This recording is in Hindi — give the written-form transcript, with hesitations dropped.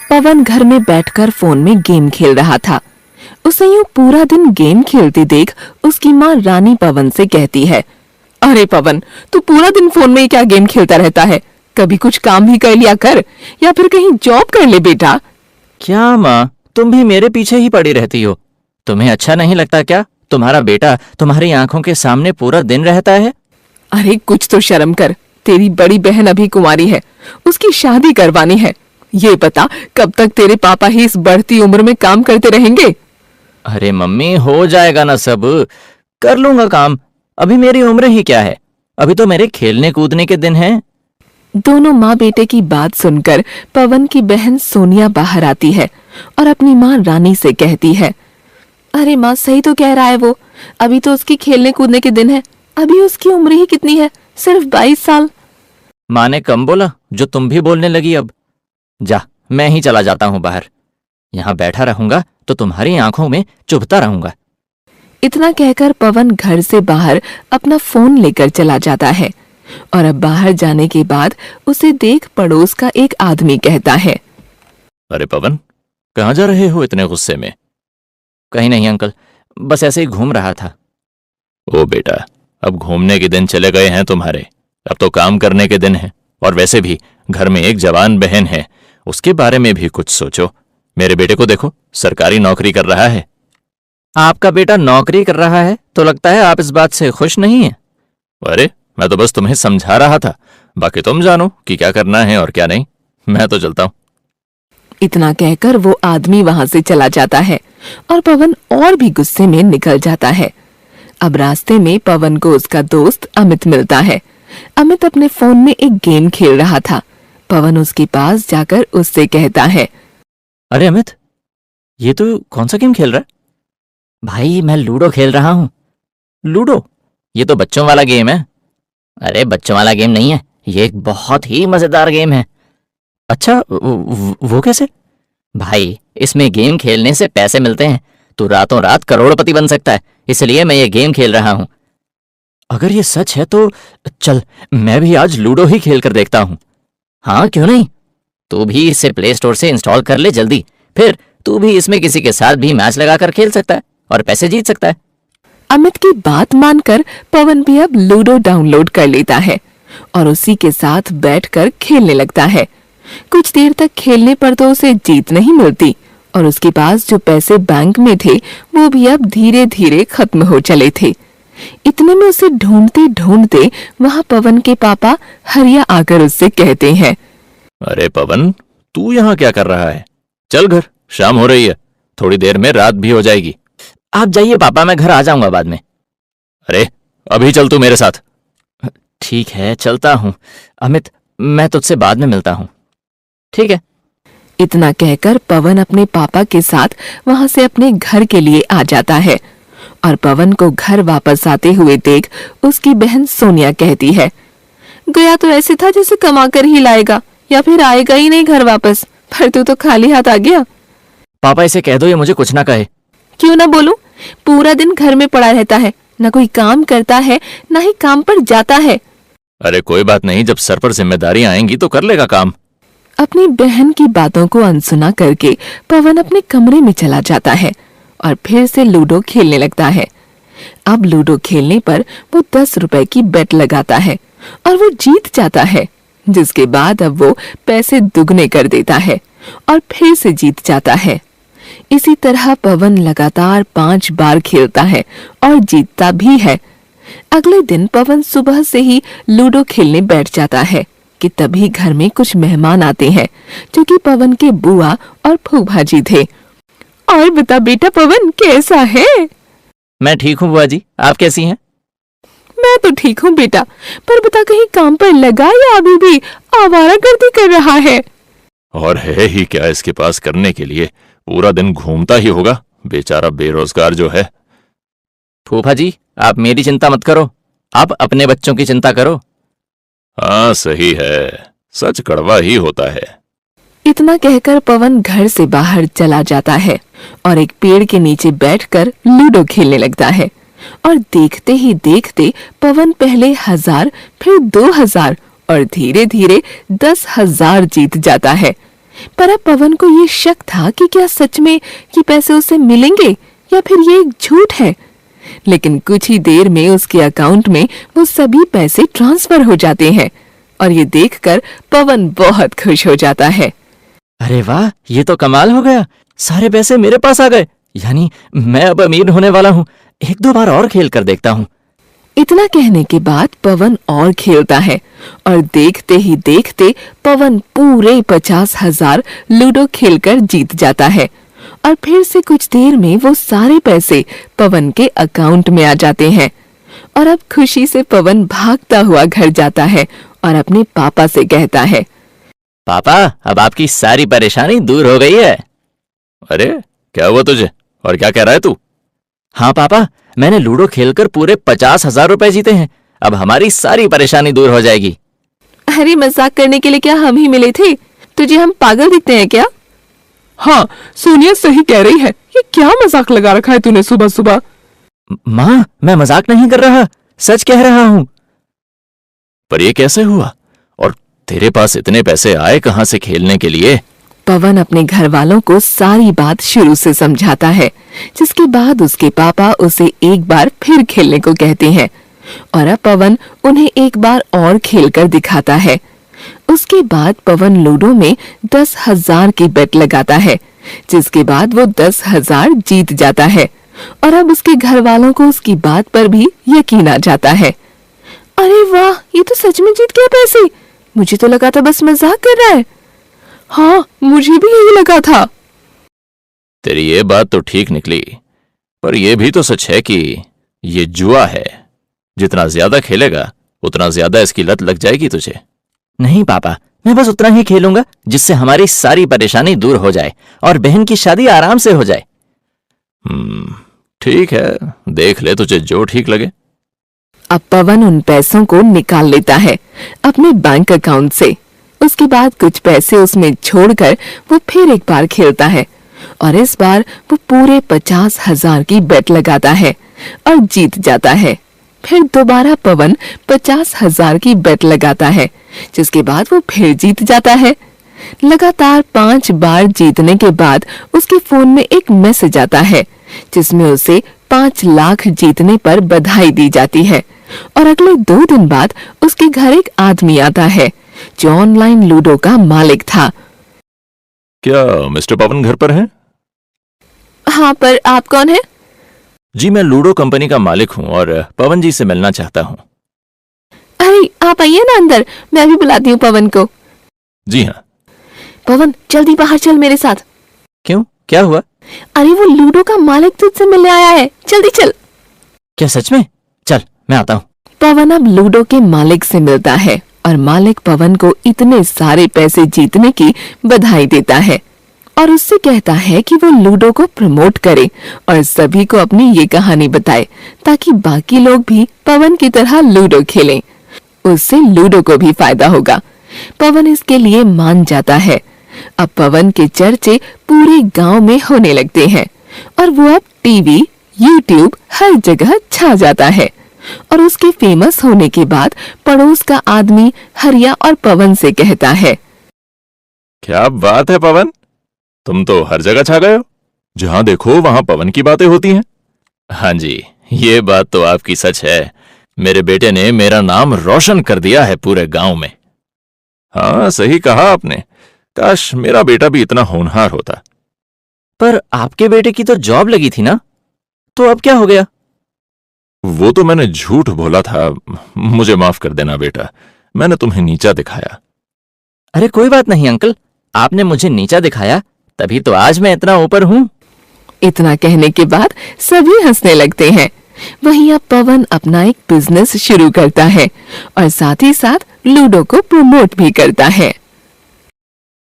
पवन घर में बैठकर फोन में गेम खेल रहा था। उसे यूं पूरा दिन गेम खेलते देख उसकी माँ रानी पवन से कहती है, अरे पवन, तू पूरा दिन फोन में ही क्या गेम खेलता रहता है? कभी कुछ काम भी कर लिया कर, या फिर कहीं जॉब कर ले बेटा। क्या माँ, तुम भी मेरे पीछे ही पड़ी रहती हो? तुम्हें अच्छा नहीं लगता क्या? तुम्हारा बेटा तुम्हारी आंखों के सामने पूरा दिन रहता है। अरे कुछ तो शर्म कर। तेरी बड़ी बहन अभी कुंवारी है, उसकी शादी करवानी है। ये बता, कब तक तेरे पापा ही इस बढ़ती उम्र में काम करते रहेंगे? अरे मम्मी, हो जाएगा ना सब, कर लूंगा काम। अभी मेरी उम्र ही क्या है, अभी तो मेरे खेलने कूदने के दिन हैं। दोनों माँ बेटे की बात सुनकर पवन की बहन सोनिया बाहर आती है और अपनी माँ रानी से कहती है, अरे माँ, सही तो कह रहा है वो, अभी तो उसकी खेलने कूदने के दिन है। अभी उसकी उम्र ही कितनी है, सिर्फ 22 साल। माँ ने कम बोला जो तुम भी बोलने लगी अब। जा, मैं ही चला जाता हूँ बाहर। यहाँ बैठा रहूंगा तो तुम्हारी आंखों में चुभता रहूंगा। इतना कहकर पवन घर से बाहर अपना फोन लेकर चला जाता है और अब बाहर जाने के बाद उसे देख पड़ोस का एक आदमी कहता है, अरे पवन, कहाँ जा रहे हो इतने गुस्से में? कहीं नहीं अंकल, बस ऐसे ही घूम रहा था। ओ बेटा, अब घूमने के दिन चले गए हैं तुम्हारे, अब तो काम करने के दिन हैं। और वैसे भी घर में एक जवान बहन है, उसके बारे में भी कुछ सोचो। मेरे बेटे को देखो, सरकारी नौकरी कर रहा है। आपका बेटा नौकरी कर रहा है तो लगता है आप इस बात से खुश नहीं हैं। अरे, मैं तो बस तुम्हें समझा रहा था, बाकी तुम जानो कि क्या करना है और क्या नहीं। मैं तो चलता हूं। इतना कहकर वो आदमी वहां से चला जाता है और पवन और भी गुस्से में निकल जाता है। अब रास्ते में पवन को उसका दोस्त अमित मिलता है। अमित अपने फोन में एक गेम खेल रहा था। पवन उसके पास जाकर उससे कहता है, अरे अमित, ये तो कौन सा गेम खेल रहा है? भाई, मैं लूडो खेल रहा हूँ। लूडो? ये तो बच्चों वाला गेम है। अरे बच्चों वाला गेम नहीं है, ये एक बहुत ही मजेदार गेम है। अच्छा, वो कैसे? भाई, इसमें गेम खेलने से पैसे मिलते हैं। तू रातों रात करोड़पति बन सकता है, इसलिए मैं ये गेम खेल रहा हूँ। अगर ये सच है तो चल, मैं भी आज लूडो ही खेल कर देखता हूँ। हाँ, क्यों नहीं? तू भी इसे प्ले स्टोर से इंस्टॉल कर ले जल्दी, फिर तू भी इसमें किसी के साथ भी मैच लगाकर खेल सकता है और पैसे जीत सकता है। अमित की बात मानकर पवन भी अब लूडो डाउनलोड कर लेता है और उसी के साथ बैठकर खेलने लगता है। कुछ देर तक खेलने पर तो उसे जीत नहीं मिलती और उसके पास जो पैसे बैंक में थे वो भी अब धीरे धीरे खत्म हो चले थे। इतने में उसे ढूंढते ढूंढते वहां पवन के पापा हरिया आकर उससे कहते हैं, अरे पवन, तू यहाँ क्या कर रहा है? चल घर, शाम हो रही है, थोड़ी देर में रात भी हो जाएगी। आप जाइए पापा, मैं घर आ जाऊंगा बाद में। अरे अभी चल तू मेरे साथ। ठीक है, चलता हूँ। अमित, मैं तुझसे बाद में मिलता हूँ। ठीक है। इतना कहकर पवन अपने पापा के साथ वहां से अपने घर के लिए आ जाता है और पवन को घर वापस आते हुए देख उसकी बहन सोनिया कहती है, गया तो ऐसे था जैसे कमा कर ही लाएगा, या फिर आएगा ही नहीं घर वापस, पर तू तो खाली हाथ आ गया। पापा, इसे कह दो ये मुझे कुछ ना कहे। क्यों ना बोलूं? पूरा दिन घर में पड़ा रहता है, न कोई काम करता है न ही काम पर जाता है। अरे कोई बात नहीं, जब सर पर जिम्मेदारियां आएंगी तो कर लेगा काम। अपनी बहन की बातों को अनसुना करके पवन अपने कमरे में चला जाता है और फिर से लूडो खेलने लगता है। अब लूडो खेलने पर वो 10 रुपए की बेट लगाता है और वो जीत जाता है, जिसके बाद अब वो पैसे दुगने कर देता है और फिर से जीत जाता है। इसी तरह पवन लगातार 5 बार खेलता है और जीतता भी है। अगले दिन पवन सुबह से ही लूडो खेलने बैठ जाता है कि तभी घर में कुछ मेहमान आते हैं जो कि पवन के बुआ और फूफा जी थे। और बता बेटा पवन, कैसा है? मैं ठीक हूँ बुआ जी, आप कैसी हैं? मैं तो ठीक हूँ बेटा, पर बता कहीं काम पर लगा या अभी भी आवारागर्दी कर रहा है? और है ही क्या इसके पास करने के लिए, पूरा दिन घूमता ही होगा, बेचारा बेरोजगार जो है। फूफा जी, आप मेरी चिंता मत करो, आप अपने बच्चों की चिंता करो। हाँ सही है, सच कड़वा ही होता है। इतना कहकर पवन घर से बाहर चला जाता है और एक पेड़ के नीचे बैठकर लूडो खेलने लगता है और देखते ही देखते पवन पहले 1000, फिर 2000 और धीरे धीरे 10,000 जीत जाता है। पर अब पवन को ये शक था कि क्या सच में ये पैसे उसे मिलेंगे या फिर ये एक झूठ है। लेकिन कुछ ही देर में उसके अकाउंट में वो सभी पैसे ट्रांसफर हो जाते हैं और ये देखकर पवन बहुत खुश हो जाता है। अरे वाह, ये तो कमाल हो गया, सारे पैसे मेरे पास आ गए, यानी मैं अब अमीर होने वाला हूँ। एक दो बार और खेल कर देखता हूँ। इतना कहने के बाद पवन और खेलता है और देखते ही देखते पवन पूरे 50,000 लूडो खेलकर जीत जाता है और फिर से कुछ देर में वो सारे पैसे पवन के अकाउंट में आ जाते हैं। और अब खुशी से पवन भागता हुआ घर जाता है और अपने पापा से कहता है, पापा, अब आपकी सारी परेशानी दूर हो गई है। अरे क्या हुआ तुझे, और क्या कह रहा है तू? हाँ पापा, मैंने लूडो खेलकर पूरे 50,000 रुपए जीते हैं। अब हमारी सारी परेशानी दूर हो जाएगी। अरे मजाक करने के लिए क्या हम ही मिले थे? तुझे हम पागल दिखते हैं क्या? हाँ, सोनिया सही कह रही है। ये क्या मजाक लगा रखा है तूने सुबह सुबह? माँ, मैं मजाक नहीं कर रहा, सच कह रहा हूँ। पर ये कैसे हुआ, और तेरे पास इतने पैसे आए कहाँ से खेलने के लिए? पवन अपने घर वालों को सारी बात शुरू से समझाता है, जिसके बाद उसके पापा उसे एक बार फिर खेलने को कहते हैं और अब पवन उन्हें एक बार और खेलकर दिखाता है। उसके बाद पवन लूडो में 10,000 की बेट लगाता है, जिसके बाद वो 10,000 जीत जाता है और अब उसके घर वालों को उसकी बात पर भी यकीन आ जाता है। अरे वाह, ये तो सच में जीत गया पैसे। मुझे तो लगा था बस मजाक कर रहा है। हाँ, मुझे भी यही लगा था। तेरी ये बात तो ठीक निकली, पर यह भी तो सच है कि ये जुआ है। जितना ज्यादा खेलेगा उतना ज्यादा इसकी लत लग जाएगी तुझे। नहीं पापा, मैं बस उतना ही खेलूंगा जिससे हमारी सारी परेशानी दूर हो जाए और बहन की शादी आराम से हो जाए। ठीक है, देख ले तुझे जो ठीक लगे। अब पवन उन पैसों को निकाल लेता है अपने बैंक अकाउंट से। उसके बाद कुछ पैसे उसमें छोड़कर वो फिर एक बार खेलता है और इस बार वो पूरे 50,000 की बेट लगाता है और जीत जाता है। फिर दोबारा पवन 50,000 की बेट लगाता है, जिसके बाद वो फिर जीत जाता है। लगातार 5 बार जीतने के बाद उसके फोन में एक मैसेज आता है, जिसमें उसे 5 लाख जीतने पर बधाई दी जाती है और अगले 2 दिन बाद उसके घर एक आदमी आता है जो ऑनलाइन लूडो का मालिक था। क्या मिस्टर पवन घर पर हैं? हाँ, पर आप कौन है? जी, मैं लूडो कंपनी का मालिक हूँ और पवन जी से मिलना चाहता हूँ। अरे आप आइए ना अंदर, मैं अभी बुलाती हूँ पवन को। जी हाँ। पवन, जल्दी बाहर चल मेरे साथ। क्यों, क्या हुआ? अरे वो लूडो का मालिक तुझसे मिलने आया है, जल्दी चल। क्या सच में? चल, मैं आता हूँ। पवन अब लूडो के मालिक से मिलता है और मालिक पवन को इतने सारे पैसे जीतने की बधाई देता है और उससे कहता है कि वो लूडो को प्रमोट करे और सभी को अपनी ये कहानी बताए ताकि बाकी लोग भी पवन की तरह लूडो खेलें। उससे लूडो को भी फायदा होगा। पवन इसके लिए मान जाता है। अब पवन के चर्चे पूरे गांव में होने लगते हैं और वो अब टीवी, यूट्यूब हर जगह छा जाता है और उसके फेमस होने के बाद पड़ोस का आदमी हरिया और पवन से कहता है, क्या बात है पवन, तुम तो हर जगह छा गए हो। जहां देखो वहां पवन की बातें होती हैं। हाँ जी, ये बात तो आपकी सच है। मेरे बेटे ने मेरा नाम रोशन कर दिया है पूरे गांव में। हाँ, सही कहा आपने। काश मेरा बेटा भी इतना होनहार होता। पर आपके बेटे की तो जॉब लगी थी ना, तो अब क्या हो गया? वो तो मैंने झूठ बोला था, मुझे माफ कर देना बेटा, मैंने तुम्हें नीचा दिखाया। अरे कोई बात नहीं अंकल, आपने मुझे नीचा दिखाया तभी तो आज मैं इतना ऊपर हूँ। इतना कहने के बाद सभी हंसने लगते हैं। वहीं अब पवन अपना एक बिजनेस शुरू करता है और साथ ही साथ लूडो को प्रमोट भी करता है।